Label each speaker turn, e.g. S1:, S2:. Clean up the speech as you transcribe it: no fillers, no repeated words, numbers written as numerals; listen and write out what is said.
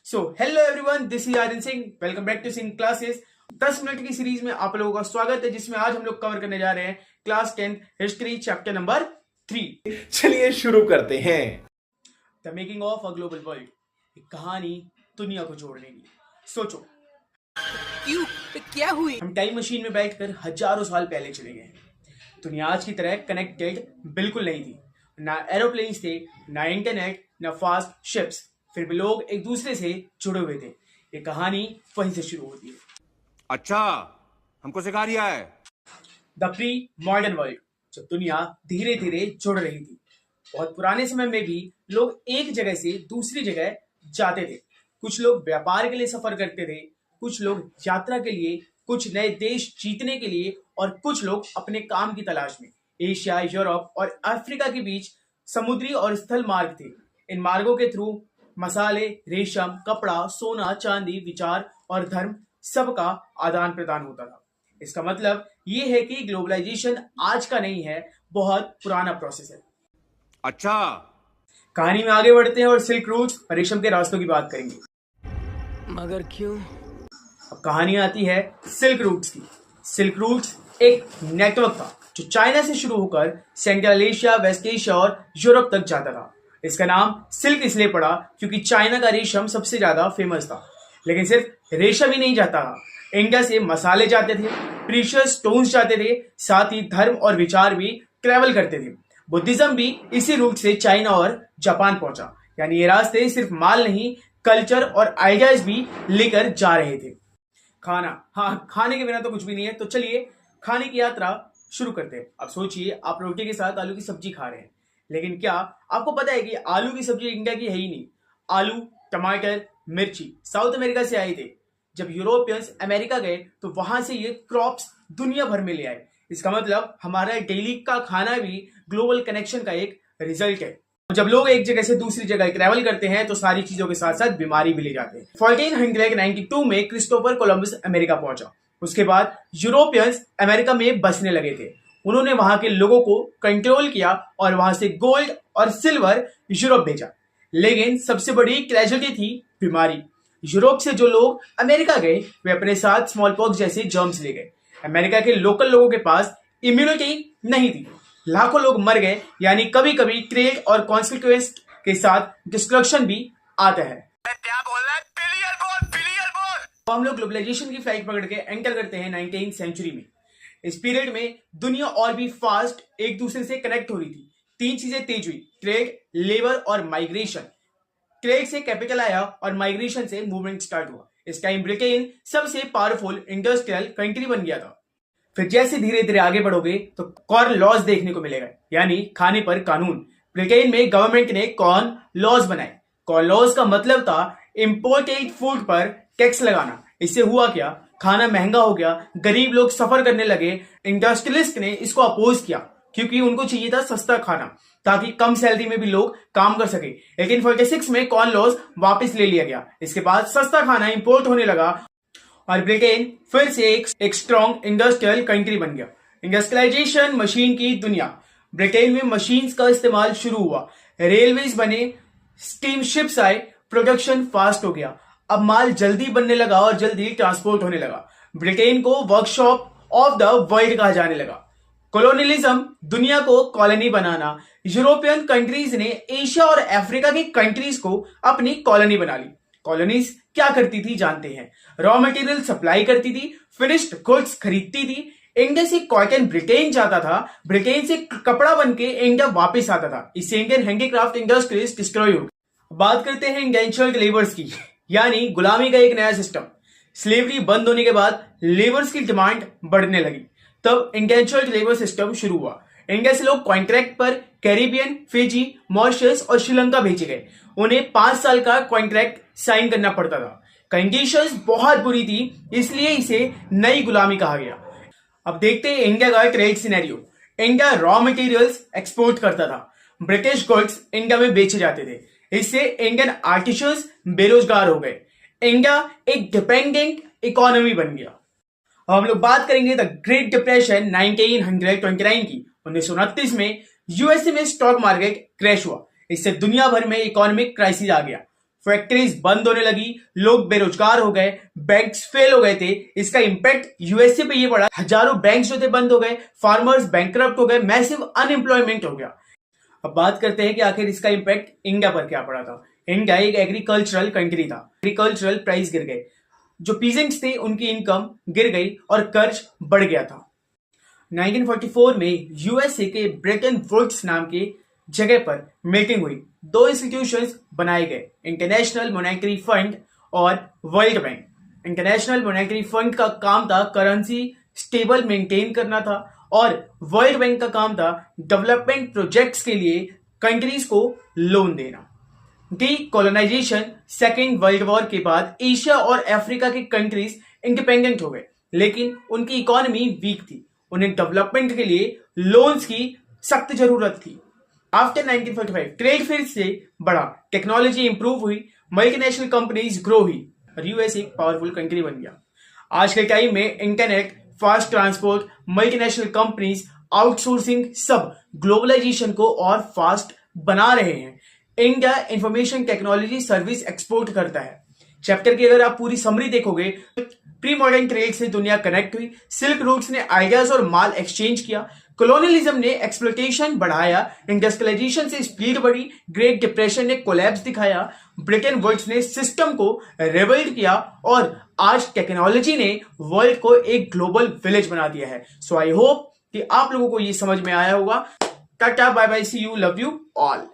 S1: So hello everyone, this is Aryan Singh. Welcome back to Singh classes. 10 minute की series में आप लोगों का स्वागत है, जिसमें आज हम लोग कवर करने जा रहे हैं क्लास 10 हिस्ट्री चैप्टर नंबर 3।
S2: चलिए शुरू करते हैं।
S1: The making of a global world, एक कहानी दुनिया को जोड़ने की। सोचो,
S3: क्यों? क्या हुई?
S1: हम टाइम मशीन में बैठकर हजारों साल पहले चले गए। दुनिया आज की तरह कनेक्टेड बिल्कुल नहीं थी। ना एरोप्लेन थे, ना इंटरनेट, ना फास्ट शिप्स। फिर भी लोग एक दूसरे से जुड़े हुए थे। ये कहानी वहीं से शुरू होती है।
S4: अच्छा, हमको सिखा रिया है।
S1: द प्री मॉडर्न वर्ल्ड, जब दुनिया धीरे धीरे जुड़ रही थी। बहुत पुराने समय में भी लोग एक जगह से दूसरी जगह जाते थे। कुछ लोग व्यापार के लिए सफर करते थे, कुछ लोग यात्रा के लिए, कुछ नए देश जीतने के लिए, और कुछ लोग अपने काम की तलाश में। एशिया, यूरोप और अफ्रीका के बीच समुद्री और स्थल मार्ग थे। इन मार्गों के थ्रू मसाले, रेशम, कपड़ा, सोना, चांदी, विचार और धर्म सबका आदान प्रदान होता था। इसका मतलब ये है कि ग्लोबलाइजेशन आज का नहीं है, बहुत पुराना प्रोसेस है।
S4: अच्छा,
S1: कहानी में आगे बढ़ते हैं और सिल्क रूट्स और रेशम के रास्तों की बात करेंगे।
S3: मगर क्यों?
S1: अब कहानी आती है सिल्क रूट्स की। सिल्क रूट्स एक नेटवर्क था जो चाइना से शुरू होकर सेंट्रल एशिया, वेस्ट एशिया और यूरोप तक जाता था। इसका नाम सिल्क इसलिए पड़ा क्योंकि चाइना का रेशम सबसे ज्यादा फेमस था। लेकिन सिर्फ रेशम ही नहीं जाता था, इंडिया से मसाले जाते थे, प्रीशियस स्टोन्स जाते थे, साथ ही धर्म और विचार भी ट्रेवल करते थे। बुद्धिज्म भी इसी रूट से चाइना और जापान पहुंचा। यानी ये रास्ते सिर्फ माल नहीं, कल्चर और आइडियाज भी लेकर जा रहे थे। खाना, हाँ, खाने के बिना तो कुछ भी नहीं है। तो चलिए खाने की यात्रा शुरू करते हैं। अब सोचिए, आप रोटी के साथ आलू की सब्जी खा रहे हैं, लेकिन क्या आपको पता है कि आलू की सब्जी इंडिया की है ही नहीं। आलू, टमाटर, मिर्ची साउथ अमेरिका से आए थे। जब यूरोपियंस अमेरिका गए तो वहां से ये क्रॉप्स दुनिया भर में ले आए। इसका मतलब हमारा डेली का खाना भी ग्लोबल कनेक्शन का एक रिजल्ट है। जब लोग एक जगह से दूसरी जगह ट्रैवल करते हैं तो सारी चीजों के साथ साथ बीमारी भी ले जाते हैं। 1492 में क्रिस्टोफर कोलंबस अमेरिका पहुंचा। उसके बाद यूरोपियंस अमेरिका में बसने लगे थे। उन्होंने वहां के लोगों को कंट्रोल किया और वहां से गोल्ड और सिल्वर यूरोप भेजा। लेकिन सबसे बड़ी ट्रेजेडी थी बीमारी। यूरोप से जो लोग अमेरिका गए वे अपने साथ स्मॉल पॉक्स जैसे जर्म्स ले गए। अमेरिका के लोकल लोगों के पास इम्यूनिटी नहीं थी। लाखों लोग मर गए। यानी कभी कभी ट्रेड और कॉन्सिक्वेंस के साथ डिस्ट्रक्शन भी आता है।
S4: क्या बोल रहा है? बिलियन बोल, बिलियन बोल।
S1: तो हम लोग ग्लोबलाइजेशन की फ्लाइट पकड़ के एंटर करते हैं 19th सेंचुरी में। इस पीरियड में दुनिया और भी फास्ट एक दूसरे से कनेक्ट हो रही थी। 3 चीजें तेज हुई: ट्रेड, लेबर और माइग्रेशन। ट्रेड से कैपिटल आया और माइग्रेशन से मूवमेंट स्टार्ट हुआ। इस टाइम ब्रिटेन सबसे पावरफुल इंडस्ट्रियल कंट्री बन गया था। फिर जैसे धीरे धीरे आगे बढ़ोगे तो कॉर्न लॉज देखने को मिलेगा, यानी खाने पर कानून। ब्रिटेन में गवर्नमेंट ने कॉर्न लॉज बनाए। कॉर्न लॉज का मतलब था इंपोर्टेड फूड पर टैक्स लगाना। इससे हुआ क्या? खाना महंगा हो गया, गरीब लोग सफर करने लगे। इंडस्ट्रियलिस्ट ने इसको अपोज किया क्योंकि उनको चाहिए था सस्ता खाना, ताकि कम सैलरी में भी लोग काम कर सके। लेकिन 46 में कॉर्न लॉज वापस ले लिया गया। इसके बाद सस्ता खाना इंपोर्ट होने लगा और ब्रिटेन फिर से एक स्ट्रॉन्ग इंडस्ट्रियल कंट्री बन गया। इंडस्ट्रियलाइजेशन, मशीन की दुनिया। ब्रिटेन में मशीन्स का इस्तेमाल शुरू हुआ, रेलवेज बने, स्टीम शिप्स आए, प्रोडक्शन फास्ट हो गया। अब माल जल्दी बनने लगा और जल्दी ट्रांसपोर्ट होने लगा। ब्रिटेन को वर्कशॉप ऑफ द वर्ल्ड कहा जाने लगा। कॉलोनियलिज्म, दुनिया को कॉलोनी बनाना। यूरोपियन कंट्रीज ने एशिया और अफ्रीका की कंट्रीज को अपनी कॉलोनी बना ली। कॉलोनीज क्या करती थी जानते हैं? रॉ मटेरियल सप्लाई करती थी, फिनिश्ड गुड्स खरीदती थी। इंडिया से कॉटन ब्रिटेन जाता था, ब्रिटेन से कपड़ा बनके इंडिया वापस आता था। इससे इंडियन हैंडीक्राफ्ट इंडस्ट्रीज डिस्ट्रॉय हो गई। बात करते हैं इंडेंचर्ड लेबर्स की, यानी गुलामी का एक नया सिस्टम। स्लेवरी बंद होने के बाद लेबर्स की डिमांड बढ़ने लगी। तब इंडेंचर्ड लेबर सिस्टम शुरू हुआ। इंडिया से लोग कॉन्ट्रैक्ट पर कैरिबियन, फिजी, मॉरिशस और श्रीलंका भेजे गए। उन्हें 5 साल का कॉन्ट्रैक्ट साइन करना पड़ता था। कंडीशंस बहुत बुरी थी, इसलिए इसे नई गुलामी कहा गया। अब देखते हैं इंडिया का trade scenario. India raw materials export करता था। ब्रिटिश गुड्स इंडिया में बेचे जाते थे। इससे इंडियन आर्टिसंस बेरोजगार हो गए। इंडिया एक डिपेंडेंट इकोनॉमी बन गया। अब हम लोग बात करेंगे द ग्रेट डिप्रेशन 1929 की। 1929 में यूएसए में स्टॉक मार्केट क्रैश हुआ। इससे दुनिया भर में इकोनॉमिक क्राइसिस आ गया। फैक्ट्रीज बंद होने लगी, लोग बेरोजगार हो गए, बैंक्स फेल हो गए थे। इसका इंपैक्ट यूएसए पे ये पड़ा, हजारों बैंक्स जो थे बंद हो गए, फार्मर्स बैंकरप्ट हो गए, मैसिव अनएम्प्लॉयमेंट हो गया। अब बात करते हैं कि आखिर इसका इंपैक्ट इंडिया पर क्या पड़ा था। इंडिया एक एग्रीकल्चरल कंट्री था, एग्रीकल्चरल प्राइस गिर गए, जो पीजेंट्स थे उनकी इनकम गिर गई और कर्ज बढ़ गया था। 1944 में यूएसए के ब्रेटन वुड्स नाम के जगह पर मीटिंग हुई। दो इंस्टीट्यूशंस बनाए गए, इंटरनेशनल मॉनेटरी फंड और world bank. International monetary fund का काम था करेंसी स्टेबल मेंटेन करना था और वर्ल्ड बैंक का काम था डेवलपमेंट प्रोजेक्ट्स के लिए कंट्रीज को लोन देना। डीकोलोनाइजेशन, सेकेंड वर्ल्ड वॉर के बाद एशिया और अफ्रीका के कंट्रीज इंडिपेंडेंट हो गए, लेकिन उनकी इकोनॉमी वीक थी। उन्हें डेवलपमेंट के लिए लोन्स की सख्त जरूरत थी। आफ्टर 1945 ट्रेड फिर से बढ़ा, टेक्नोलॉजी इंप्रूव हुई, मल्टीनेशनल कंपनीज ग्रो हुई और यूएस एक पावरफुल कंट्री बन गया। आज के टाइम में internet, fast transport, multinational companies, outsourcing सब ग्लोबलाइजेशन को और फास्ट बना रहे हैं। India information technology service export करता है। चैप्टर की अगर आप पूरी समरी देखोगे, प्री मॉडर्न ट्रेड से दुनिया कनेक्ट हुई, सिल्क रूट्स ने आइडियाज और माल एक्सचेंज किया, कॉलोनियलिज्म ने एक्सप्लॉयटेशन बढ़ाया, इंडस्ट्रियलाइजेशन से स्पीड बढ़ी, ग्रेट डिप्रेशन ने कोलैप्स दिखाया, ब्रिटेन वुड्स ने सिस्टम को रिबिल्ड किया और आज टेक्नोलॉजी ने वर्ल्ड को एक ग्लोबल विलेज बना दिया है। सो आई होप कि आप लोगों को ये समझ में आया होगा। Tata, bye bye, see you, love you all.